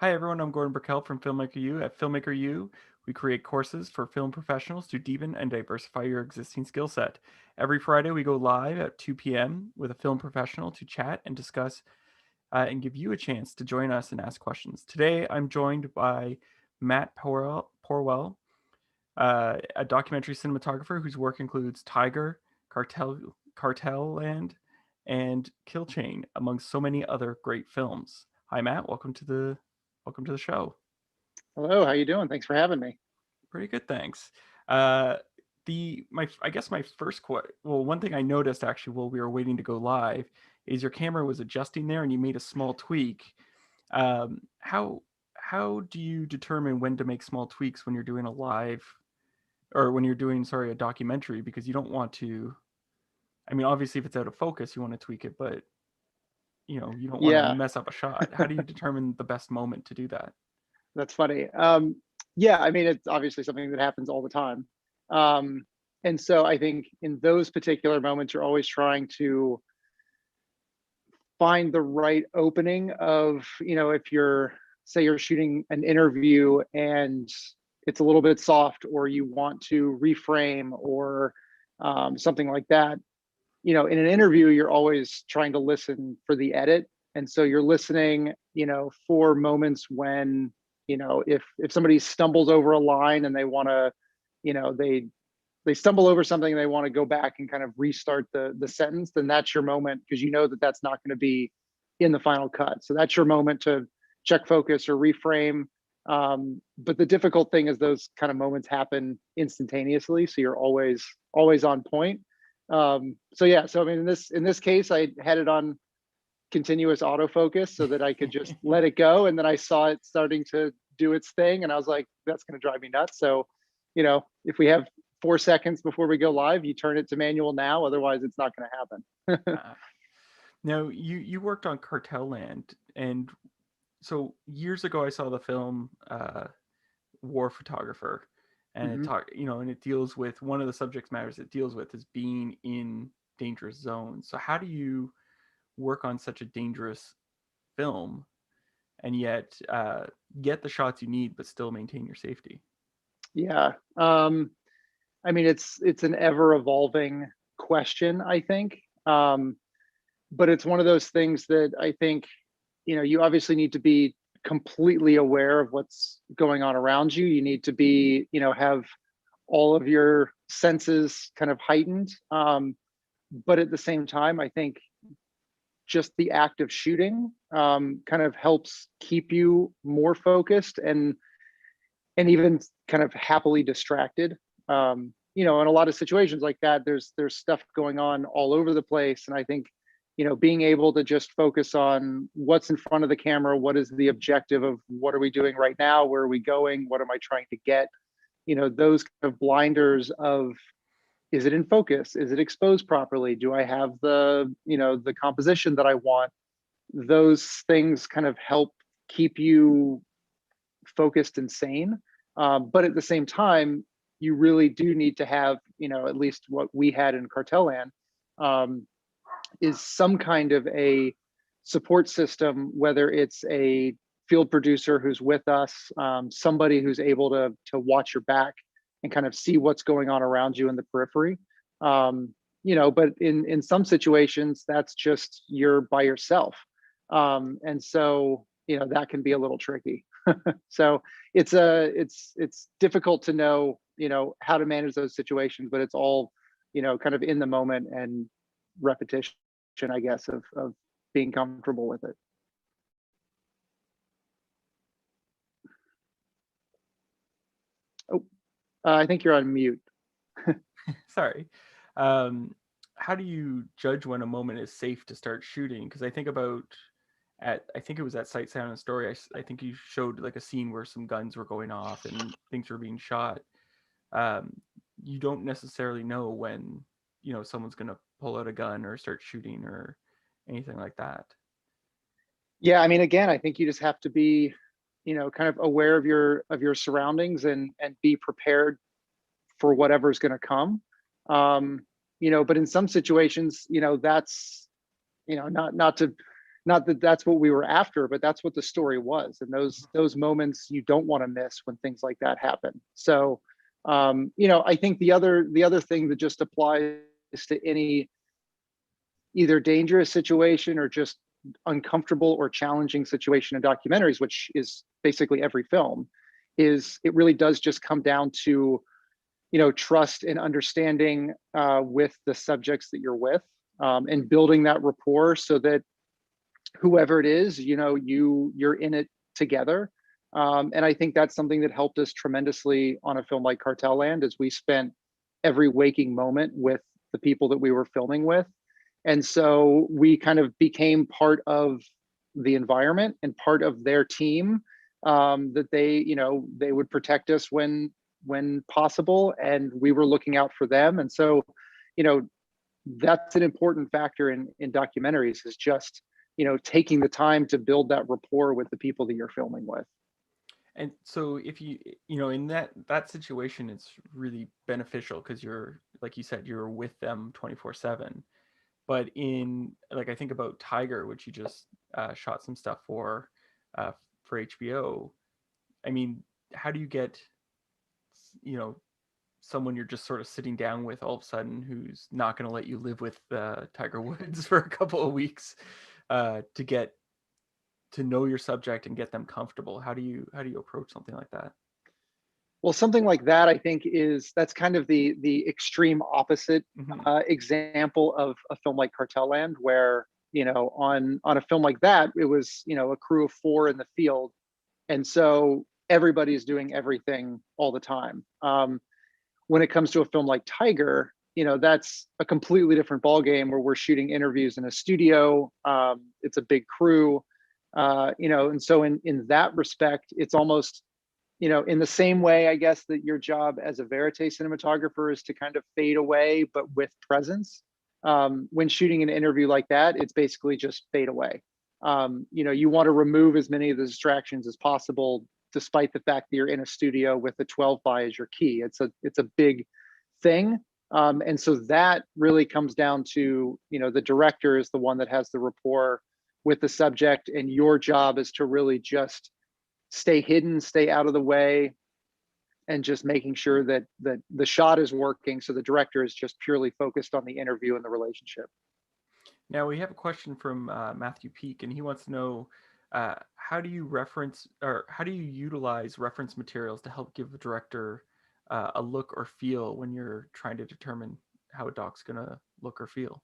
Hi everyone, I'm Gordon Burkell from Filmmaker U. At Filmmaker U, we create courses for film professionals to deepen and diversify your existing skill set. Every Friday, we go live at 2 p.m. with a film professional to chat and discuss and give you a chance to join us and ask questions. Today, I'm joined by Matt Porwoll, a documentary cinematographer whose work includes Tiger, Cartel Land, and Kill Chain, among so many other great films. Hi, Matt. Welcome to the show. Hello, how you doing? Thanks for having me. Pretty good, thanks. Uh, I guess my first one thing I noticed actually while we were waiting to go live is your camera was adjusting there, and you made a small tweak. How do you determine when to make small tweaks when you're doing a live or when you're doing a documentary? Because you don't want to. I mean, obviously, if it's out of focus, you want to tweak it, but you don't want to Yeah, mess up a shot. How do you determine the best moment to do that? that's funny. Yeah, I mean, it's obviously something that happens all the time. Um, and so I think in those particular moments, you're always trying to find the right opening of, if say you're shooting an interview and it's a little bit soft, or you want to reframe, or something like that. In an interview, you're always trying to listen for the edit. And so you're listening, for moments when, if somebody stumbles over a line and they want to, they stumble over something and they want to go back and kind of restart the sentence, then that's your moment, because you know that that's not going to be in the final cut. So that's your moment to check focus or reframe. But the difficult thing is those kind of moments happen instantaneously, so you're always on point. So yeah, so I mean, in this case, I had it on continuous autofocus so that I could just let it go, and then I saw it starting to do its thing, and I was like, that's going to drive me nuts. So, if we have 4 seconds before we go live, you turn it to manual now. Otherwise, it's not going to happen. Uh, Now, you worked on Cartel Land, and so years ago I saw the film War Photographer, and it Mhm. talk you know, and it deals with one of the subject matters it deals with is being in dangerous zones. So how do you work on such a dangerous film and yet get the shots you need but still maintain your safety? Yeah. I mean, it's an ever evolving question, I think. But it's one of those things that I think, you obviously need to be completely aware of what's going on around you. You need to be, have all of your senses kind of heightened. But at the same time, I think just the act of shooting kind of helps keep you more focused and even kind of happily distracted. In a lot of situations like that, there's stuff going on all over the place, and I think, being able to just focus on what's in front of the camera, what is the objective of what are we doing right now, where are we going, what am I trying to get, those kind of blinders of, is it in focus, is it exposed properly, do I have the composition that I want. Those things kind of help keep you focused and sane. But at the same time, you really do need to have, at least what we had in Cartel Land, um, is some kind of a support system, whether it's a field producer who's with us, somebody who's able to watch your back and kind of see what's going on around you in the periphery. But in some situations, that's just you're by yourself, and so that can be a little tricky. So it's difficult to know how to manage those situations, but it's all kind of in the moment and repetition, I guess, of being comfortable with it. Oh, I think you're on mute. Sorry. Um, how do you judge when a moment is safe to start shooting? Because I think it was at Sight, Sound, and Story. I think you showed like a scene where some guns were going off and things were being shot. Um, you don't necessarily know when someone's gonna pull out a gun or start shooting or anything like that. Yeah, I mean, again, I think you just have to be, kind of aware of your surroundings and be prepared for whatever's going to come. But in some situations, that's, not to not that that's what we were after, but that's what the story was. And those moments you don't want to miss when things like that happen. So, I think the other thing that just applies to any either dangerous situation or just uncomfortable or challenging situation in documentaries, which is basically every film, is it really does just come down to trust and understanding with the subjects that you're with, and building that rapport so that whoever it is, you're in it together. And I think that's something that helped us tremendously on a film like Cartel Land, is we spent every waking moment with the people that we were filming with. And so we kind of became part of the environment and part of their team, that they would protect us when possible, and we were looking out for them. And so, you know, that's an important factor in documentaries, is just, taking the time to build that rapport with the people that you're filming with. And so if in that situation, it's really beneficial because you're, like you said, you're with them 24/7. But like, I think about Tiger, which you just shot some stuff uh, for HBO. I mean, how do you get, you know, someone you're just sort of sitting down with all of a sudden who's not going to let you live with Tiger Woods for a couple of weeks, to get to know your subject and get them comfortable? How do you approach something like that? Well, something like that, I think, that's kind of the extreme opposite Hmm. example of a film like Cartel Land, where on a film like that, it was a crew of 4 in the field, and so everybody's doing everything all the time. When it comes to a film like Tiger, that's a completely different ballgame, where we're shooting interviews in a studio. It's a big crew, and so in that respect, it's almost in the same way, I guess, that your job as a verite cinematographer is to kind of fade away, but with presence. When shooting an interview like that, it's basically just fade away. You want to remove as many of the distractions as possible, despite the fact that you're in a studio with a 12 by as your key. It's a big thing. And so that really comes down to, the director is the one that has the rapport with the subject, and your job is to really just stay hidden, stay out of the way, and just making sure that the shot is working. So the director is just purely focused on the interview and the relationship. Now we have a question from Matthew Peak, and he wants to know, how do you reference, or how do you utilize reference materials to help give the director a look or feel when you're trying to determine how a doc's gonna look or feel?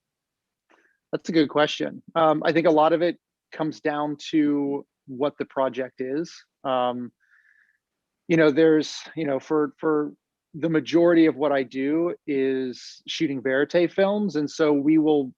That's a good question. I think a lot of it comes down to what the project is. There's, for the majority of what I do is shooting verite films. And so we will,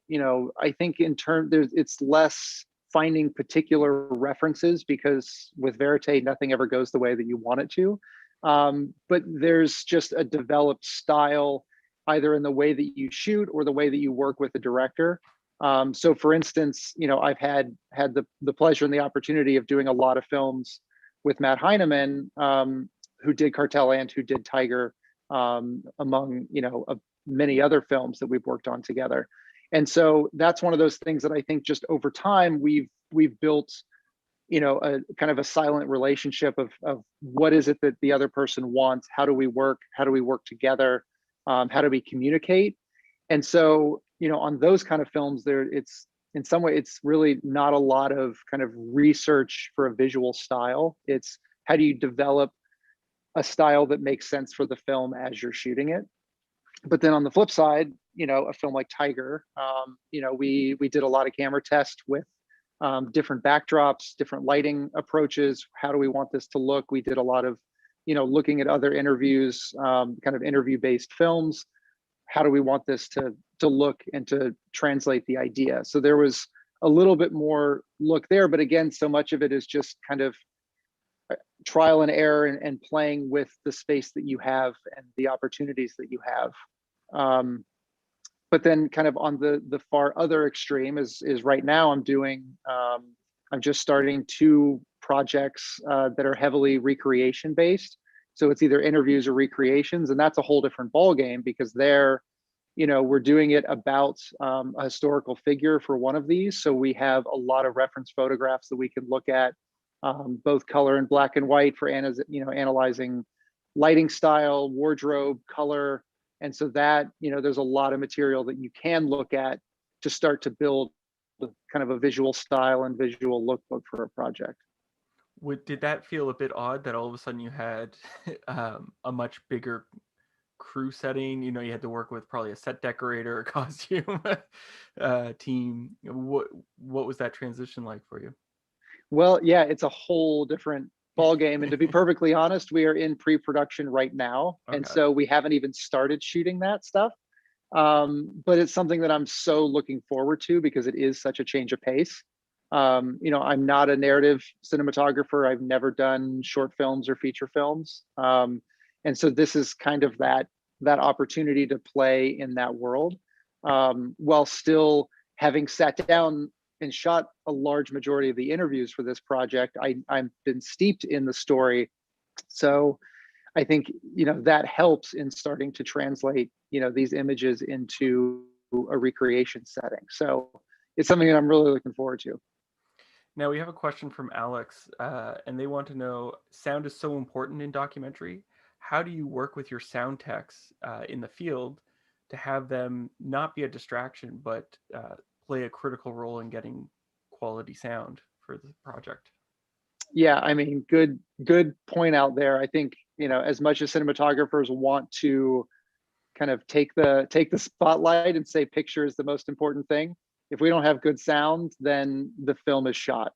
I think in turn, it's less finding particular references, because with verite, nothing ever goes the way that you want it to. But there's just a developed style, either in the way that you shoot or the way that you work with the director. So for instance, I've had the pleasure and the opportunity of doing a lot of films with Matt Heineman, who did Cartel Land, who did Tiger, among many other films that we've worked on together. And so that's one of those things that I think just over time we've built, a kind of a silent relationship of what is it that the other person wants, how do we work together, how do we communicate. And so on those kind of films, it's in some way, it's really not a lot of kind of research for a visual style. It's how do you develop a style that makes sense for the film as you're shooting it. But then on the flip side, a film like Tiger, we did a lot of camera tests with different backdrops, different lighting approaches. How do we want this to look? We did a lot of, looking at other interviews, kind of interview-based films. How do we want this to look and to translate the idea? So there was a little bit more look there, but again, so much of it is just kind of trial and error, and playing with the space that you have and the opportunities that you have. But then kind of on the far other extreme is right now I'm just starting 2 projects that are heavily recreation based. So it's either interviews or recreations, and that's a whole different ball game, because we're doing it about a historical figure for one of these. So we have a lot of reference photographs that we can look at, both color and black and white for analyzing lighting style, wardrobe, color. And so that, there's a lot of material that you can look at to start to build kind of a visual style and visual lookbook for a project. Did that feel a bit odd that all of a sudden you had a much bigger crew setting? You had to work with probably a set decorator, a costume team. What was that transition like for you? Well, yeah, it's a whole different ball game. And to be perfectly honest, we are in pre-production right now, and Okay. so we haven't even started shooting that stuff. But it's something that I'm so looking forward to because it is such a change of pace. I'm not a narrative cinematographer. I've never done short films or feature films, and so this is kind of that opportunity to play in that world, while still having sat down and shot a large majority of the interviews for this project. I've been steeped in the story, so I think that helps in starting to translate these images into a recreation setting. So it's something that I'm really looking forward to. Now we have a question from Alex, and they want to know: sound is so important in documentary. How do you work with your sound techs in the field to have them not be a distraction, but play a critical role in getting quality sound for the project? Yeah, I mean, good point out there. I think as much as cinematographers want to kind of take the spotlight and say picture is the most important thing, if we don't have good sound, then the film is shot.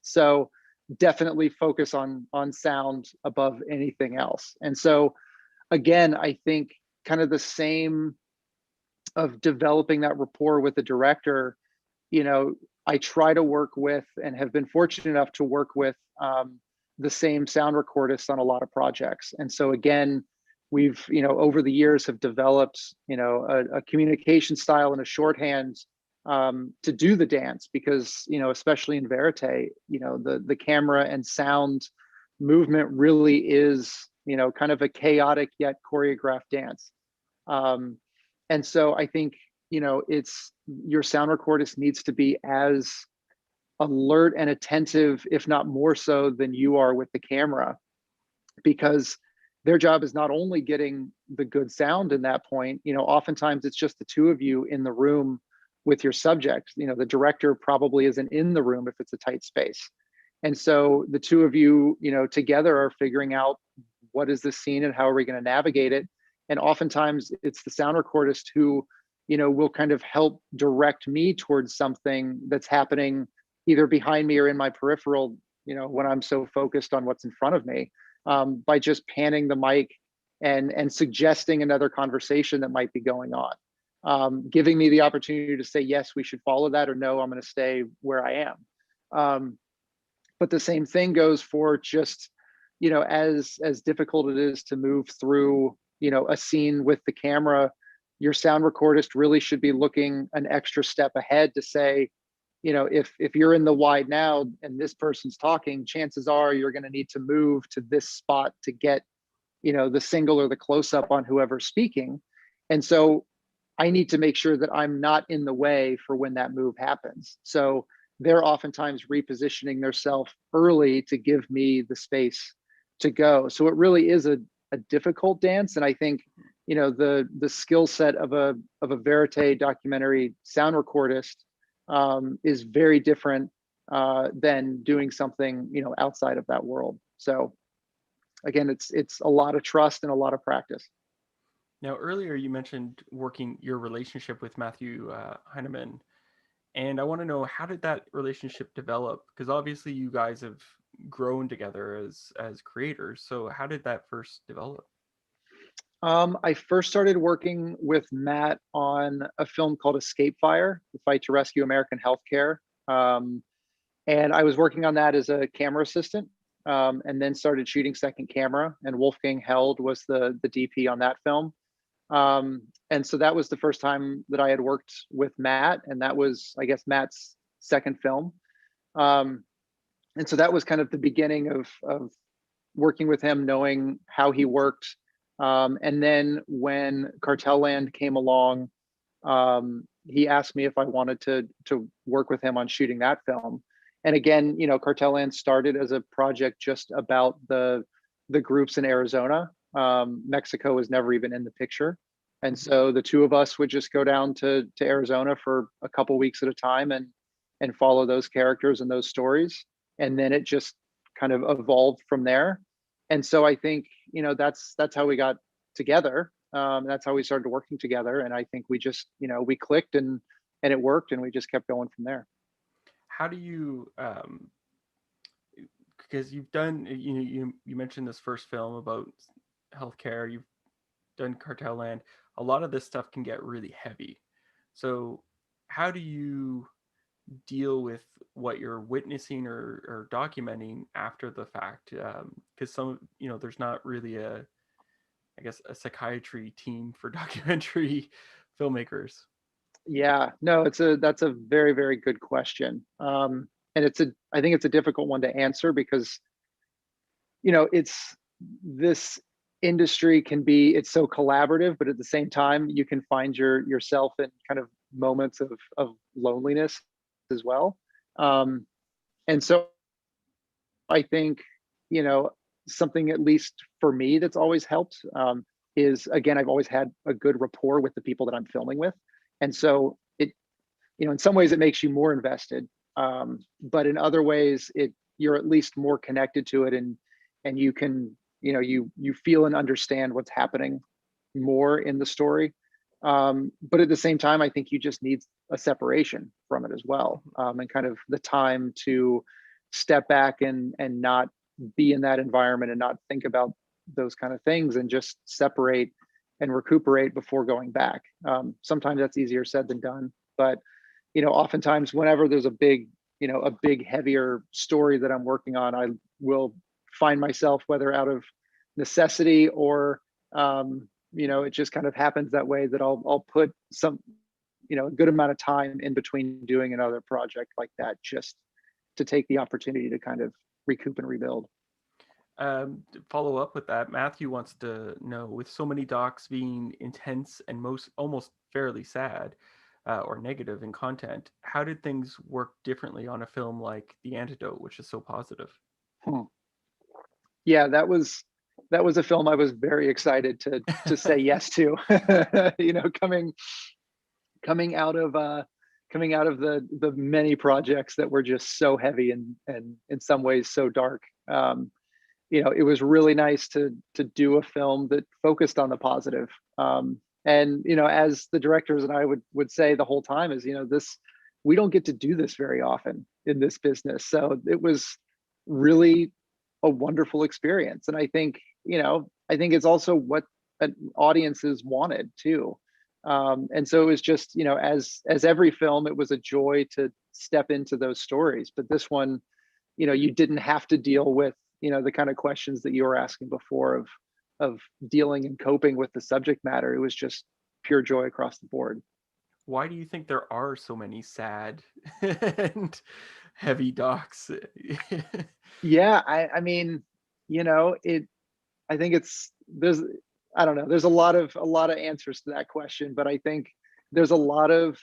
So definitely focus on sound above anything else. And so again, I think kind of the same of developing that rapport with the director. I try to work with and have been fortunate enough to work with the same sound recordists on a lot of projects. And so again, we've over the years have developed a communication style and a shorthand to do the dance, because especially in verite, the camera and sound movement really is kind of a chaotic yet choreographed dance. And so I think it's your sound recordist needs to be as alert and attentive, if not more so than you are with the camera, because their job is not only getting the good sound in that point. Oftentimes it's just the two of you in the room with your subject. The director probably isn't in the room if it's a tight space, and so the two of you together are figuring out what is the scene and how are we going to navigate it. And oftentimes it's the sound recordist who will kind of help direct me towards something that's happening either behind me or in my peripheral, when I'm so focused on what's in front of me, by just panning the mic and suggesting another conversation that might be going on, giving me the opportunity to say, yes, we should follow that, or no, I'm going to stay where I am. But the same thing goes for just, as difficult it is to move through, a scene with the camera, your sound recordist really should be looking an extra step ahead to say, if you're in the wide now and this person's talking, chances are you're going to need to move to this spot to get, the single or the close up on whoever's speaking. And so I need to make sure that I'm not in the way for when that move happens. So they're oftentimes repositioning themselves early to give me the space to go. So it really is a difficult dance. And I think, the skill set of a verite documentary sound recordist is very different than doing something, outside of that world. So again, it's a lot of trust and a lot of practice. Now, earlier you mentioned working your relationship with Matthew Heineman, and I want to know, how did that relationship develop? Because obviously you guys have grown together as creators. So how did that first develop? I first started working with Matt on a film called Escape Fire: The Fight to Rescue American Healthcare. Um, and I was working on that as a camera assistant, and then started shooting second camera. And Wolfgang Held was the DP on that film. And so that was the first time that I had worked with Matt, and that was, I guess, Matt's second film. Um, and so that was kind of the beginning of working with him, knowing how he worked, And then when Cartel Land came along, he asked me if I wanted to work with him on shooting that film. And again, Cartel Land started as a project just about the groups in Arizona. Mexico was never even in the picture. And so the two of us would just go down to Arizona for a couple weeks at a time and follow those characters and those stories. And then it just kind of evolved from there. And so I think, that's how we got together. That's how we started working together. And I think we just, we clicked and it worked, and we just kept going from there. How do you because you've done you mentioned this first film about healthcare, you've done Cartel Land. A lot of this stuff can get really heavy. So how do you deal with what you're witnessing or documenting after the fact? Because there's not really I guess, a psychiatry team for documentary filmmakers. Yeah, no, that's a very, very good question. And I think it's a difficult one to answer because, it's this industry can be, it's so collaborative, but at the same time, you can find yourself in kind of moments of loneliness as well. Um, and so I think, you know, something at least for me that's always helped, is again, I've always had a good rapport with the people that I'm filming with. And so in some ways it makes you more invested. But in other ways, you're at least more connected to it, and you can, you feel and understand what's happening more in the story. But at the same time, I think you just need a separation from it as well, and kind of the time to step back and not be in that environment and not think about those kind of things, and just separate and recuperate before going back. Sometimes that's easier said than done, but oftentimes whenever there's a big heavier story that I'm working on, I will find myself, whether out of necessity or it just kind of happens that way, that I'll put some a good amount of time in between doing another project like that, just to take the opportunity to kind of recoup and rebuild. To follow up with that, Matthew wants to know, with so many docs being intense and most almost fairly sad or negative in content, how did things work differently on a film like The Antidote, which is so positive? Hmm. Yeah, that was a film I was very excited to say yes to. Coming out of the many projects that were just so heavy and in some ways so dark. It was really nice to do a film that focused on the positive. And as the directors and I would say the whole time, is this, we don't get to do this very often in this business. So it was really a wonderful experience. And I think it's also what audiences wanted too. And so it was just, as every film, it was a joy to step into those stories. But this one, you didn't have to deal with, the kind of questions that you were asking before of dealing and coping with the subject matter. It was just pure joy across the board. Why do you think there are so many sad and heavy docs? Yeah, I mean, it. I think there's, I don't know. There's a lot of answers to that question, but I think there's a lot of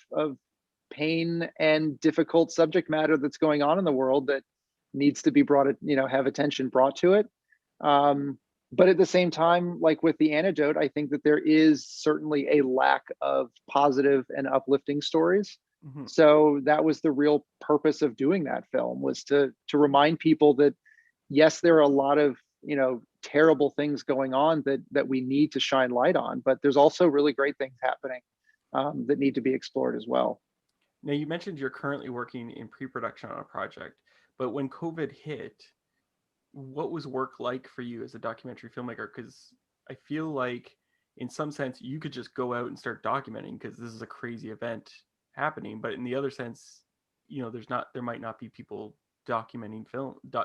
pain and difficult subject matter that's going on in the world that needs to be brought, have attention brought to it. But at the same time, like with The Antidote, I think that there is certainly a lack of positive and uplifting stories. Mhm. So that was the real purpose of doing that film, was to remind people that yes, there are a lot of terrible things going on that we need to shine light on, but there's also really great things happening, that need to be explored as well. Now, you mentioned you're currently working in pre-production on a project, but when COVID hit, what was work like for you as a documentary filmmaker? Because I feel like, in some sense, you could just go out and start documenting because this is a crazy event happening. But in the other sense, there might not be people documenting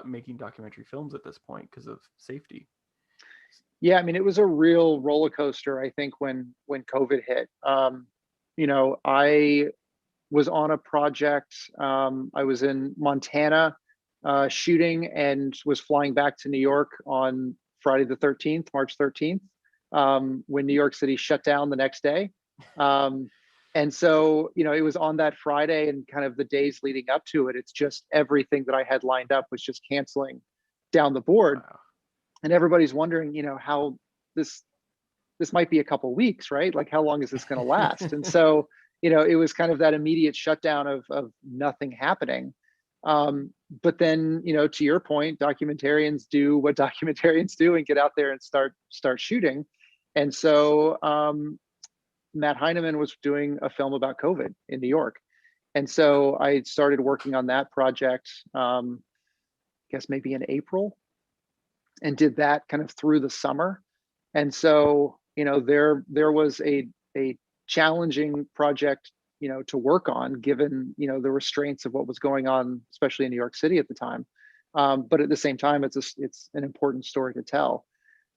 making documentary films at this point because of safety. Yeah, I mean, it was a real roller coaster, I think, when COVID hit. I was on a project. I was in Montana, shooting, and was flying back to New York on Friday the 13th, March 13th. when New York City shut down the next day. Um, and so, it was on that Friday and kind of the days leading up to it, it's just everything that I had lined up was just canceling down the board. Wow. And everybody's wondering, how this this might be a couple weeks, right? Like, how long is this going to last? And so, it was kind of that immediate shutdown of nothing happening. But then, to your point, documentarians do what documentarians do and get out there and start shooting. And so, Matt Heineman was doing a film about COVID in New York, and so I started working on that project. I guess maybe in April, and did that kind of through the summer. And so, there was a challenging project, to work on, given, the restraints of what was going on, especially in New York City at the time. But at the same time, it's an important story to tell.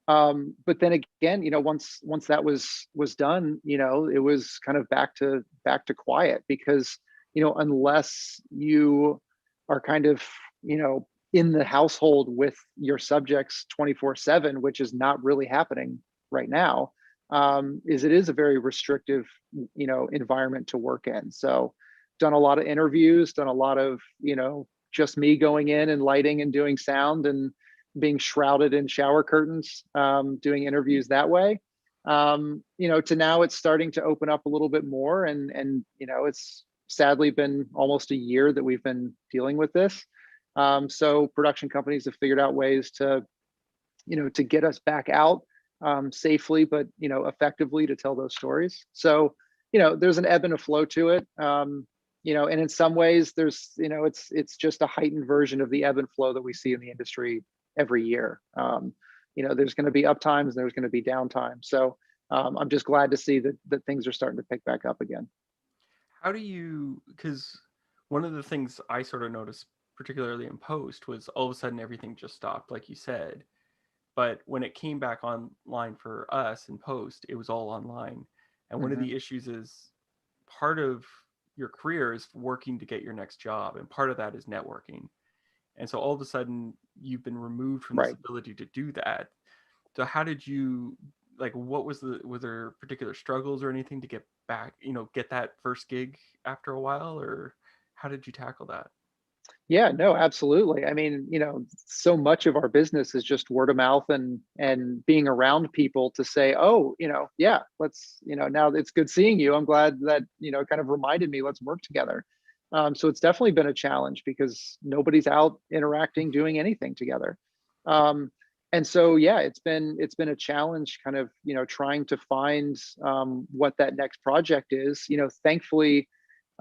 But then again, once that was done, it was kind of back to quiet, because, unless you are kind of, in the household with your subjects 24/7, which is not really happening right now, it is a very restrictive, environment to work in. So, done a lot of interviews, done a lot of, just me going in and lighting and doing sound and being shrouded in shower curtains, doing interviews that way. To now it's starting to open up a little bit more, and it's sadly been almost a year that we've been dealing with this. So production companies have figured out ways to get us back out, safely, but effectively, to tell those stories. So, there's an ebb and a flow to it. And in some ways, there's it's just a heightened version of the ebb and flow that we see in the industry every year. There's going to be up times and there's going to be down times. So, I'm just glad to see that things are starting to pick back up again. How do you, because one of the things I sort of noticed, particularly in post, was all of a sudden everything just stopped, like you said. But when it came back online for us in post, it was all online. And one of Hmm. the issues is part of your career is working to get your next job, and part of that is networking. And so all of a sudden, you've been removed from this Right. ability to do that. So how did you, like, what was there particular struggles or anything to get back, get that first gig after a while, or how did you tackle that? Yeah, no, absolutely. I mean, so much of our business is just word of mouth and being around people to say, oh, yeah, let's, now it's good seeing you. I'm glad that, kind of reminded me, let's work together. So it's definitely been a challenge because nobody's out interacting, doing anything together. Um, and so, yeah, it's been a challenge, kind of, trying to find, what that next project is. Thankfully,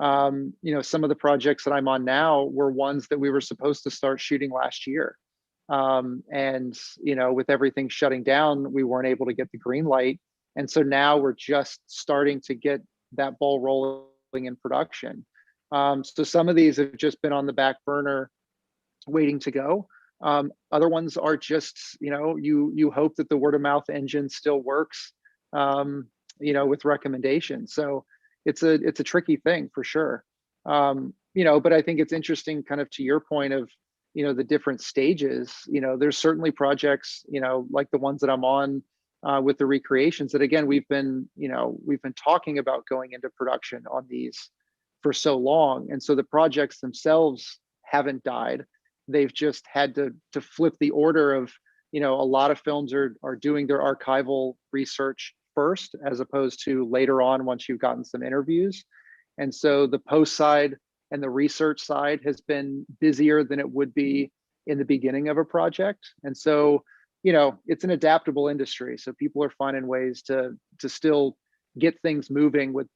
some of the projects that I'm on now were ones that we were supposed to start shooting last year. And, with everything shutting down, we weren't able to get the green light. And so now we're just starting to get that ball rolling in production. So some of these have just been on the back burner waiting to go. Other ones are just, you hope that the word of mouth engine still works, with recommendations. So it's a tricky thing for sure. But I think it's interesting, kind of to your point of, the different stages. There's certainly projects, like the ones that I'm on, with the recreations, that again we've been talking about going into production on these for so long, and so the projects themselves haven't died. They've just had to flip the order of, a lot of films are doing their archival research first, as opposed to later on once you've gotten some interviews. And so the post side and the research side has been busier than it would be in the beginning of a project. And so, it's an adaptable industry. So people are finding ways to still get things moving with,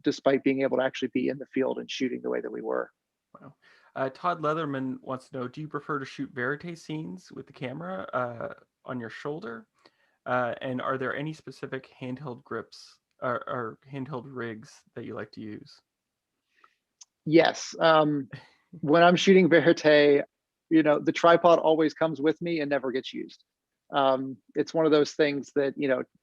despite being able to actually be in the field and shooting the way that we were. Wow. Todd Leatherman wants to know, do you prefer to shoot verite scenes with the camera on your shoulder? And are there any specific handheld grips or handheld rigs that you like to use? Yes. When I'm shooting verite, the tripod always comes with me and never gets used. It's one of those things that,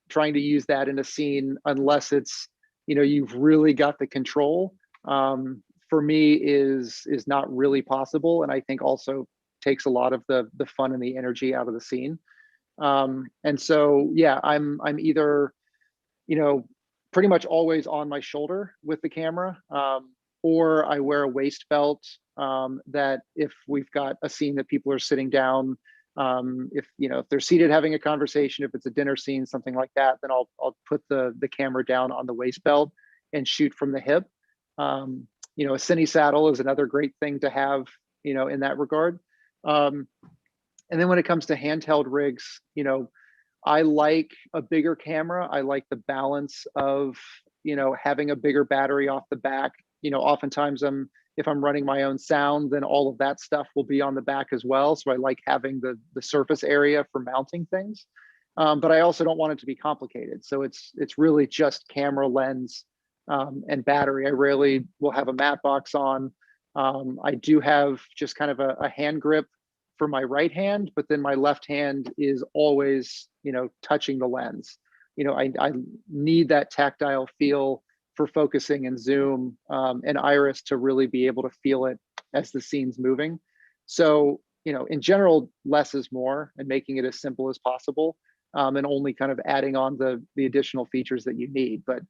trying to use that in a scene, unless it's, you've really got the control, for me is not really possible. And I think also takes a lot of the fun and the energy out of the scene. And so, yeah, I'm either, you know, pretty much always on my shoulder with the camera, or I wear a waist belt, that if we've got a scene that people are sitting down, if if they're seated having a conversation, if it's a dinner scene, something like that, then I'll put the camera down on the waist belt and shoot from the hip. A cine saddle is another great thing to have, in that regard. Um, and then when it comes to handheld rigs, I like a bigger camera. I like the balance of, having a bigger battery off the back. Oftentimes if I'm running my own sound, then all of that stuff will be on the back as well. So I like having the surface area for mounting things. But I also don't want it to be complicated. So it's really just camera, lens, and battery. I rarely will have a matte box on. I do have just kind of a hand grip for my right hand, but then my left hand is always, touching the lens. I need that tactile feel for focusing and zoom, and iris to really be able to feel it as the scene's moving. So, in general, less is more, and making it as simple as possible, and only kind of adding on the additional features that you need. But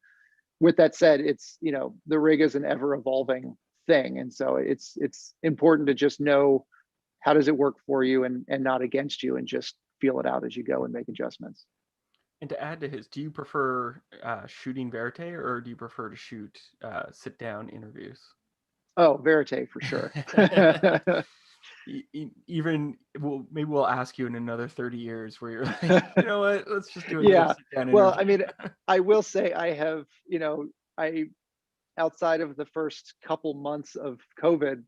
with that said, it's, the rig is an ever evolving thing, and so it's important to just know how does it work for you, and not against you, and just feel it out as you go and make adjustments. And to add to his, do you prefer shooting verite or do you prefer to shoot sit down interviews? Oh, verite for sure. Even well, maybe we'll ask you in another 30 years where you're like, you know what, let's just do another Yeah. sit down Well, I interview. mean, I will say I have, I outside of the first couple months of COVID,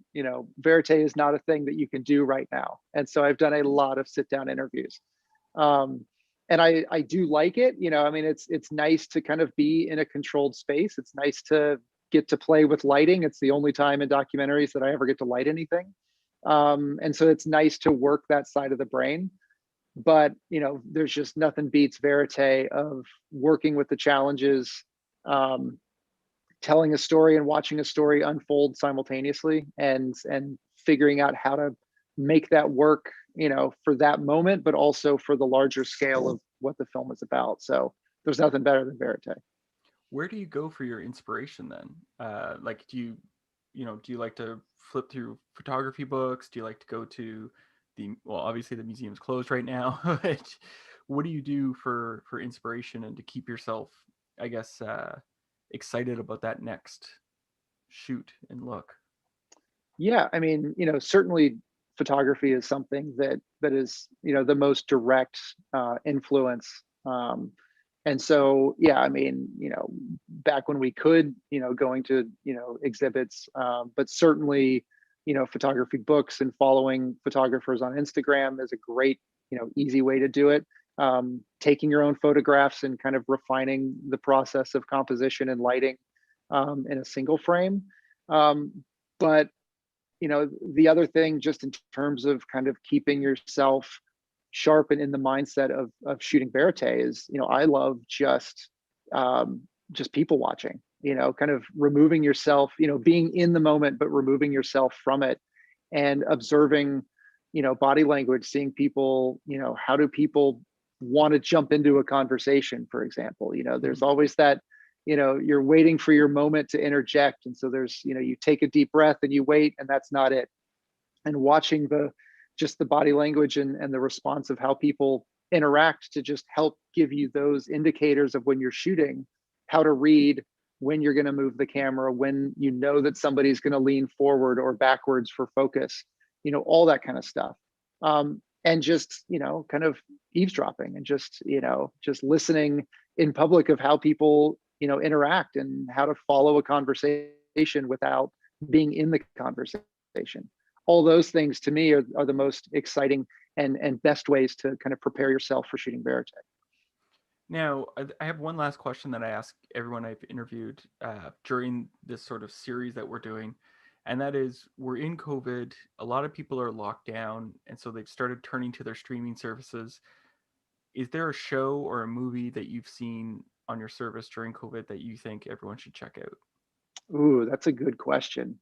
verite is not a thing that you can do right now. And so I've done a lot of sit down interviews. Um, and I do like it. I mean, it's nice to kind of be in a controlled space. It's nice to get to play with lighting. It's the only time in documentaries that I ever get to light anything. And so it's nice to work that side of the brain. But there's just nothing beats verite of working with the challenges, um, telling a story and watching a story unfold simultaneously, and figuring out how to make that work, for that moment, but also for the larger scale of what the film is about. So there's nothing better than verite. Where do you go for your inspiration then? Like, do you like to flip through photography books? Do you like to go to well, obviously the museum's closed right now, but what do you do for inspiration and to keep yourself, I guess, excited about that next shoot and look? Yeah, I mean, certainly photography is something that is, the most direct influence. And so, yeah, I mean, back when we could, going to, exhibits, but certainly, photography books and following photographers on Instagram is a great, easy way to do it. Taking your own photographs and kind of refining the process of composition and lighting, in a single frame. But the other thing, just in terms of kind of keeping yourself sharp and in the mindset of shooting verite, is, I love just people watching, kind of removing yourself, being in the moment but removing yourself from it, and observing, body language, seeing people, how do people want to jump into a conversation, for example. There's Mhm. always that, you're waiting for your moment to interject, and so there's, you take a deep breath and you wait, and that's not it. And watching just the body language, and the response of how people interact, to just help give you those indicators of when you're shooting, how to read when you're going to move the camera, when that somebody's going to lean forward or backwards for focus, all that kind of stuff. And just, kind of eavesdropping, and just listening in public of how people, interact, and how to follow a conversation without being in the conversation. All those things to me are the most exciting and best ways to kind of prepare yourself for shooting verite. Now, I have one last question that I ask everyone I've interviewed during this sort of series that we're doing, and that is, we're in COVID. A lot of people are locked down, and so they've started turning to their streaming services. Is there a show or a movie that you've seen on your service during COVID that you think everyone should check out? Ooh, that's a good question.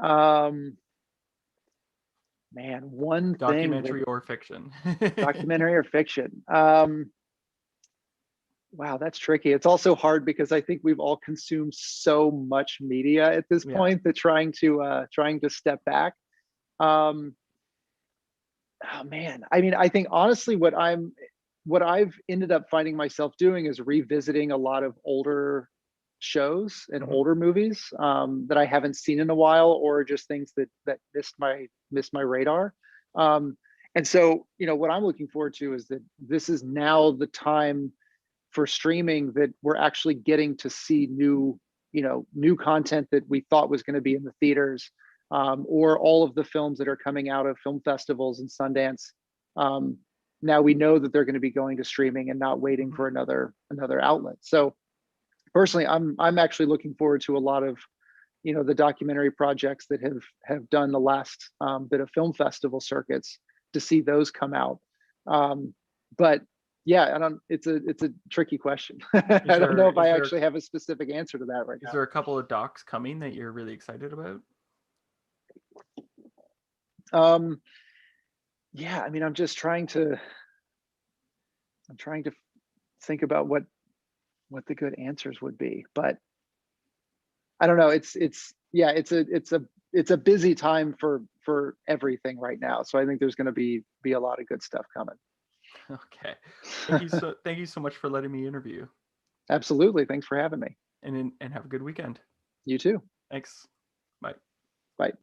Um, Man, one thing that Documentary or fiction. documentary or fiction. Wow, that's tricky. It's also hard because I think we've all consumed so much media at this Yeah. point that trying to step back. Um, oh man, I mean, I think honestly, what I've ended up finding myself doing is revisiting a lot of older shows and Mhm. older movies that I haven't seen in a while, or just things that missed my radar. Um, and so, you know, what I'm looking forward to is that this is now the time for streaming that we're actually getting to see new, you know, new content that we thought was going to be in the theaters, or all of the films that are coming out of film festivals and Sundance. Um, Now we know that they're going to be going to streaming and not waiting Mhm. for another outlet. So personally, I'm actually looking forward to a lot of, you know, the documentary projects that have done the last bit of film festival circuits, to see those come out. Um, but yeah, I don't. It's a tricky question. Is I don't know there if is I there actually have a specific answer to that right is there a couple of docs coming that you're really excited about? now. Yeah, I mean, I'm trying to think about what the good answers would be, but I don't know. It's yeah, it's a busy time for everything right now. So I think there's going to be a lot of good stuff coming. Okay. Thank you so much for letting me interview, Absolutely. Thanks for having me. and have a good weekend. You too. Thanks. Bye. Bye.